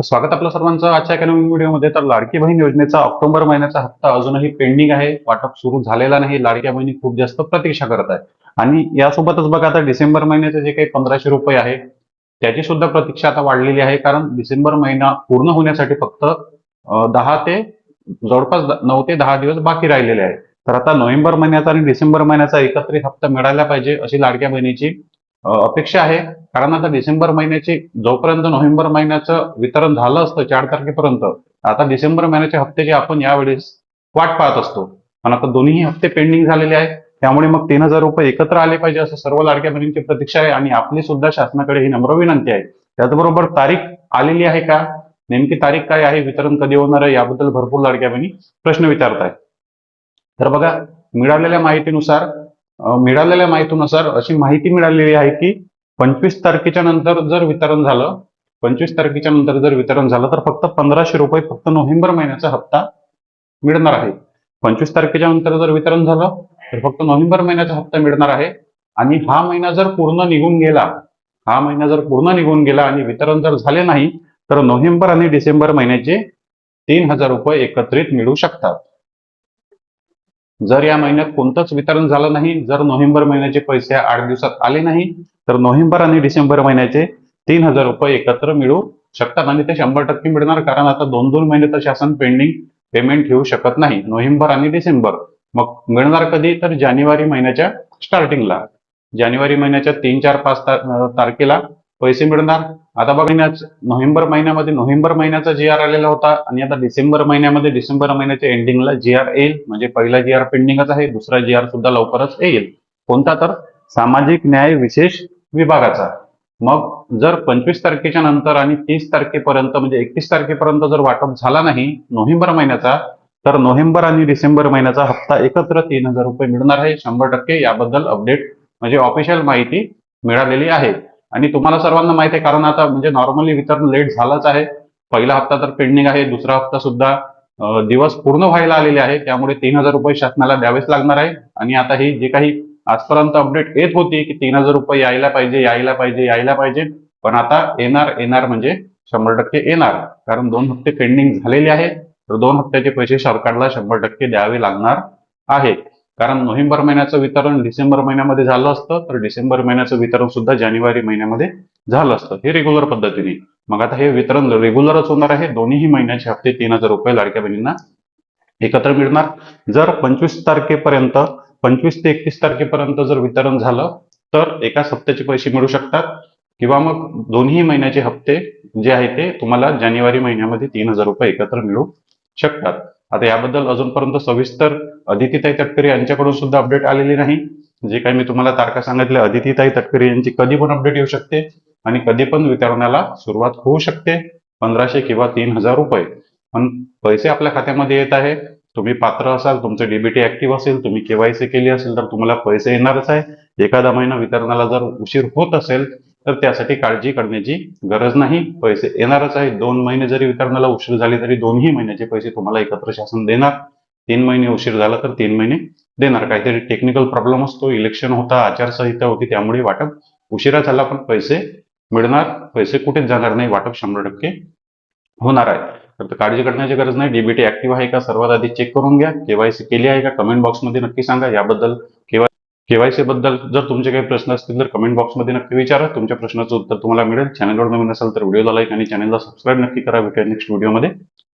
स्वागत आपलं सर्वांचं आजच्या एका नवीन व्हिडिओमध्ये. तर लाडकी बहीण योजनेचा ऑक्टोबर महिन्याचा हप्ता अजूनही पेंडिंग आहे. वाटप सुरू झालेला नाही. लाडक्या बहिणी खूप जास्त प्रतीक्षा करत आहे. आणि यासोबतच बघा, आता डिसेंबर महिन्याचे जे काही 1500 रुपये आहे त्याची सुद्धा प्रतीक्षा आता वाढलेली आहे. कारण डिसेंबर महिना पूर्ण होण्यासाठी फक्त 10 ते जवळपास 9 ते 10 दिवस बाकी राहिलेले आहे. तर आता नोव्हेंबर महिन्याचा आणि डिसेंबर महिन्याचा एकत्रित हप्ता मिळायला पाहिजे अशी लाडक्या बहिणीची अपेक्षा आहे. कारण आता डिसेंबर महिन्याची जोपर्यंत नोव्हेंबर महिन्याचं वितरण झालं असतं 4 तारखेपर्यंत, आता डिसेंबर महिन्याच्या हप्त्याची आपण यावेळेस वाट पाहत असतो. पण आता दोन्ही हप्ते पेंडिंग झालेले आहेत. त्यामुळे मग 3000 रुपये एकत्र आले पाहिजे असं सर्व लाडक्या बहिणींची प्रतीक्षा आहे. आणि आपली सुद्धा शासनाकडे ही नम्र विनंती आहे. त्याचबरोबर तारीख आलेली आहे का, नेमकी तारीख काय आहे, वितरण कधी होणार आहे, याबद्दल भरपूर लाडक्या बहिणी प्रश्न विचारत आहेत. तर बघा, मिळालेल्या माहितीनुसार अशी माहिती मिळालेली आहे की 25 तारखेच्या नंतर जर वितरण झालं 25 तारखेच्या नंतर जर वितरण झालं तर फक्त 1500 रुपये फक्त नोव्हेंबर महिन्याचा हप्ता मिळणार आहे. 25 तारखेच्या नंतर जर वितरण झालं तर फक्त नोव्हेंबर महिन्याचा हप्ता मिळणार आहे. आणि हा महिना जर पूर्ण निघून गेला आणि वितरण जर झाले नाही तर नोव्हेंबर आणि डिसेंबर महिन्याचे 3000 रुपये एकत्रित मिळू शकतात. जर या महिन्यात कोणतंच वितरण झालं नाही, जर नोव्हेंबर महिन्याचे पैसे 8 दिवसात आले नाही तर नोव्हेंबर आणि डिसेंबर महिन्याचे 3000 रुपये एकत्र मिळू शकतात. आणि ते 100% मिळणार. कारण आता 2-2 महिने तर शासन पेंडिंग पेमेंट ठेवू शकत नाही, नोव्हेंबर आणि डिसेंबर. मग मिळणार कधी, तर जानेवारी महिन्याच्या स्टार्टिंगला, जानेवारी महिन्याच्या 3-4-5 तारखेला पैसे मिळणार. आता बघा, नोव्हेंबर महिन्याचा जी आर आलेला होता आणि आता डिसेंबर महिन्याच्या एंडिंगला जी आर येईल. म्हणजे पहिला जी आर पेंडिंगच आहे, दुसरा जी आर सुद्धा लवकरच येईल. कोणता, तर सामाजिक न्याय विशेष विभागाचा. मग जर 25 तारखेच्या नंतर आणि 30 तारखेपर्यंत म्हणजे 31 तारखेपर्यंत जर वाटप झाला नाही नोव्हेंबर महिन्याचा, तर नोव्हेंबर आणि डिसेंबर महिन्याचा हप्ता एकत्र 3000 रुपये मिळणार आहे 100%. याबद्दल अपडेट म्हणजे ऑफिशियल माहिती मिळालेली आहे. आणि तुम्हाला सर्वांना माहिती आहे, कारण आता म्हणजे नॉर्मली वितरण लेट झालंच आहे. पहिला हप्ता तर पेंडिंग आहे, दुसरा हप्ता सुद्धा दिवस पूर्ण व्हायला आलेले आहे. त्यामुळे 3000 रुपये शासनाला द्यावेच लागणार आहे. आणि आता ही जे काही आजपर्यंत अपडेट येत होती की 3000 रुपये यायला पाहिजे, पण आता येणार म्हणजे 100% येणार. कारण 2 हप्ते पेंडिंग झालेले आहेत, तर 2 हप्त्याचे पैसे सरकारला 100% द्यावे लागणार आहे. कारण नोव्हेंबर महिन्याचं वितरण डिसेंबर महिन्यामध्ये झालं असतं तर डिसेंबर महिन्याचं वितरण सुद्धा जानेवारी महिन्यामध्ये झालं असतं, हे रेग्युलर पद्धतीने. मग आता हे वितरण रेग्युलरच होणार आहे. दोन्ही महिन्याचे हप्ते 3000 रुपये लाडक्या बहिणींना एकत्र मिळणार. जर 25 ते 31 तारखेपर्यंत जर वितरण झालं तर एकाच हप्त्याचे पैसे मिळू शकतात. किंवा मग दोन्ही महिन्याचे हप्ते जे आहे ते तुम्हाला जानेवारी महिन्यामध्ये 3000 रुपये एकत्र मिळू शकतात. आता याबद्दल अजूनपर्यंत सविस्तर अदितीताई तटकरे यांच्याकडून सुद्धा अपडेट आलेली नाही. जे काही मी तुम्हाला तारखा सांगितल्या, अदितीताई तटकरे यांची कधी पण अपडेट येऊ शकते आणि कधी पण वितरणाला सुरुवात होऊ शकते. 1500 किंवा 3000 रुपये पण पैसे आपल्या खात्यामध्ये येत आहे. तुम्ही पात्र असाल, तुमचं डीबीटी ऍक्टिव्ह असेल, तुम्ही केवायसी केली असेल तर तुम्हाला पैसे येणारच आहे. एखादा महिना वितरणाला जर उशीर होत असेल तर त्यासाठी काळजी करण्याची गरज नाही, पैसे येणारच आहे. 2 महिने जरी वितरणाला उशीर झाले तरी दोन्ही महिन्याचे पैसे तुम्हाला एकत्र शासन देणार. 3 महिने उशीर झाला तर 3 महिने देणार. काहीतरी टेक्निकल प्रॉब्लेम असतो, इलेक्शन होता, आचारसंहिता होती, त्यामुळे वाटप उशिरा झाला, पण पैसे मिळणार. पैसे कुठेच जाणार नाही, वाटप 100% होणार आहे. तर काळजी करण्याची गरज नाही. डीबीटी ऍक्टिव्ह आहे का सर्वात आधी चेक करून घ्या. केवायसी केली आहे का कमेंट बॉक्समध्ये नक्की सांगा. याबद्दल केवायसी बद्दल जर तुमचे काही प्रश्न असतील तर कमेंट बॉक्समध्ये नक्की विचारा. तुमच्या प्रश्नाचं उत्तर तुम्हाला मिळेल. चॅनलवर नवीन असाल तर व्हिडिओला लाईक आणि चॅनलला सबस्क्राईब नक्की करा. भेटूया नेक्स्ट व्हिडिओमध्ये.